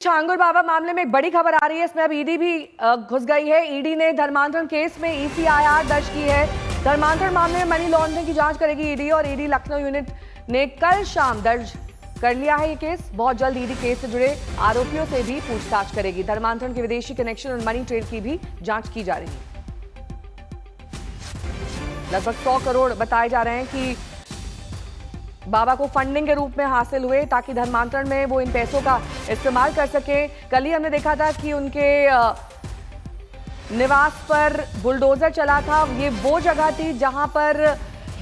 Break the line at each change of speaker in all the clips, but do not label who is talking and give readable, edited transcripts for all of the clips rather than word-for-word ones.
छांगुर बाबा मामले में एक बड़ी खबर आ रही है। इसमें अब ईडी भी घुस गई है। ईडी ने धर्मांतरण केस में ईसीआईआर दर्ज की है। धर्मांतरण मामले में मनी लॉन्ड्रिंग की जांच करेगी ईडी और ईडी लखनऊ यूनिट ने कल शाम दर्ज कर लिया है ये केस। बहुत जल्द ईडी केस से जुड़े आरोपियों से भी पूछताछ करेगी। धर्मांतरण के विदेशी कनेक्शन और मनी ट्रेल की भी जांच की जा रही है। लगभग 100 करोड़ बताए जा रहे हैं कि बाबा को फंडिंग के रूप में हासिल हुए ताकि धर्मांतरण में वो इन पैसों का इस्तेमाल कर सके। कल ही हमने देखा था कि उनके निवास पर बुलडोजर चला था। ये वो जगह थी जहां पर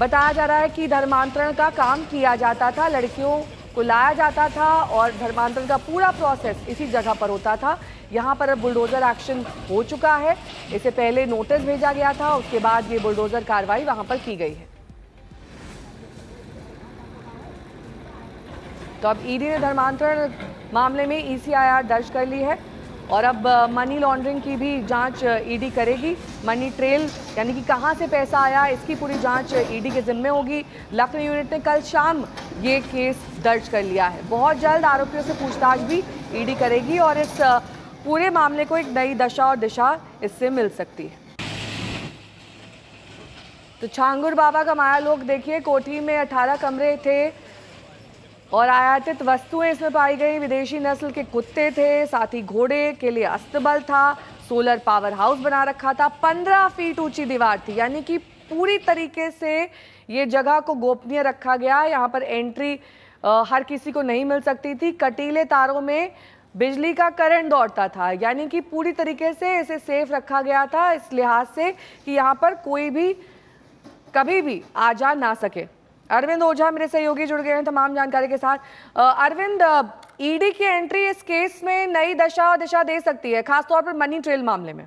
बताया जा रहा है कि धर्मांतरण का काम किया जाता था, लड़कियों को लाया जाता था और धर्मांतरण का पूरा प्रोसेस इसी जगह पर होता था। यहाँ पर अब बुलडोजर एक्शन हो चुका है। इससे पहले नोटिस भेजा गया था, उसके बाद ये बुलडोजर कार्रवाई वहां पर की गई है। तो अब ईडी ने धर्मांतरण मामले में ईसीआईआर दर्ज कर ली है और अब मनी लॉन्ड्रिंग की भी जांच ईडी करेगी। मनी ट्रेल यानी कि कहां से पैसा आया, इसकी पूरी जांच ईडी के जिम्मे होगी। लखनऊ यूनिट ने कल शाम ये केस दर्ज कर लिया है। बहुत जल्द आरोपियों से पूछताछ भी ईडी करेगी और इस पूरे मामले को एक नई दशा और दिशा इससे मिल सकती है। तो छांगुर बाबा का माया लोग देखिए, कोठी में 18 कमरे थे और आयातित वस्तुएं इसमें पाई गई। विदेशी नस्ल के कुत्ते थे, साथ ही घोड़े के लिए अस्तबल था, सोलर पावर हाउस बना रखा था, 15 फीट ऊंची दीवार थी। यानी कि पूरी तरीके से ये जगह को गोपनीय रखा गया। यहाँ पर एंट्री हर किसी को नहीं मिल सकती थी। कटीले तारों में बिजली का करंट दौड़ता था। यानी कि पूरी तरीके से इसे सेफ रखा गया था इस लिहाज से कि यहाँ पर कोई भी कभी भी आ जा ना सके। अरविंद ओझा मेरे सहयोगी जुड़ गए हैं तमाम जानकारी के साथ। अरविंद, ईडी की एंट्री इस केस में नई दशा और दिशा दे सकती है, खासतौर पर मनी ट्रेल मामले में।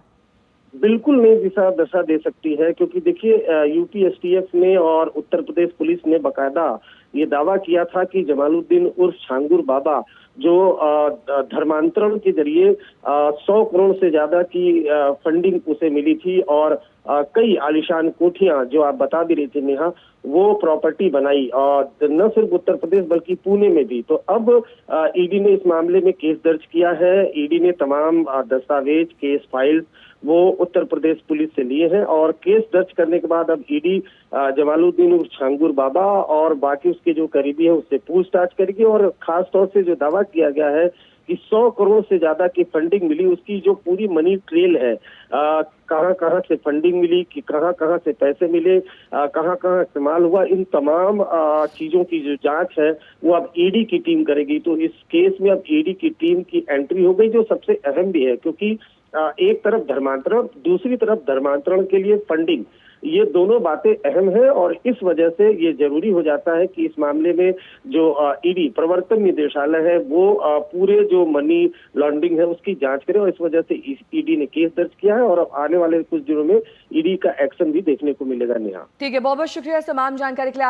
बिल्कुल नई दशा दे सकती है, क्योंकि देखिए यूपी एसटीएफ ने और उत्तर प्रदेश पुलिस ने बकायदा ये दावा किया था कि जमालुद्दीन उर्फ छांगुर बाबा जो धर्मांतरण के जरिए 100 करोड़ से ज्यादा की फंडिंग उसे मिली थी और कई आलीशान कोठियां, जो आप बता भी रही थी नेहा, वो प्रॉपर्टी बनाई और न सिर्फ उत्तर प्रदेश बल्कि पुणे में भी। तो अब ईडी ने इस मामले में केस दर्ज किया है। ईडी ने तमाम दस्तावेज, केस फाइल्स वो उत्तर प्रदेश पुलिस से लिए हैं और केस दर्ज करने के बाद अब ईडी जमालुद्दीन उर्फ छांगुर बाबा और बाकी उसके जो करीबी है उससे पूछताछ करेगी। और खास तौर से जो दावा किया गया है कि 100 करोड़ से ज्यादा की फंडिंग मिली, उसकी जो पूरी मनी ट्रेल है, कहां कहां से फंडिंग मिली, कि कहां कहां से पैसे मिले, कहां कहां इस्तेमाल हुआ, इन तमाम चीजों की जो जांच है वो अब ईडी की टीम करेगी। तो इस केस में अब ईडी की टीम की एंट्री हो गई, जो सबसे अहम भी है, क्योंकि एक तरफ धर्मांतरण, दूसरी तरफ धर्मांतरण के लिए फंडिंग, ये दोनों बातें अहम है और इस वजह से ये जरूरी हो जाता है कि इस मामले में जो ईडी प्रवर्तन निदेशालय है वो पूरे जो मनी लॉन्ड्रिंग है उसकी जांच करे और इस वजह से ईडी ने केस दर्ज किया है और अब आने वाले कुछ दिनों में ईडी का एक्शन भी देखने को मिलेगा। नेहा,
ठीक है, बहुत बहुत शुक्रिया तमाम जानकारी के लिए।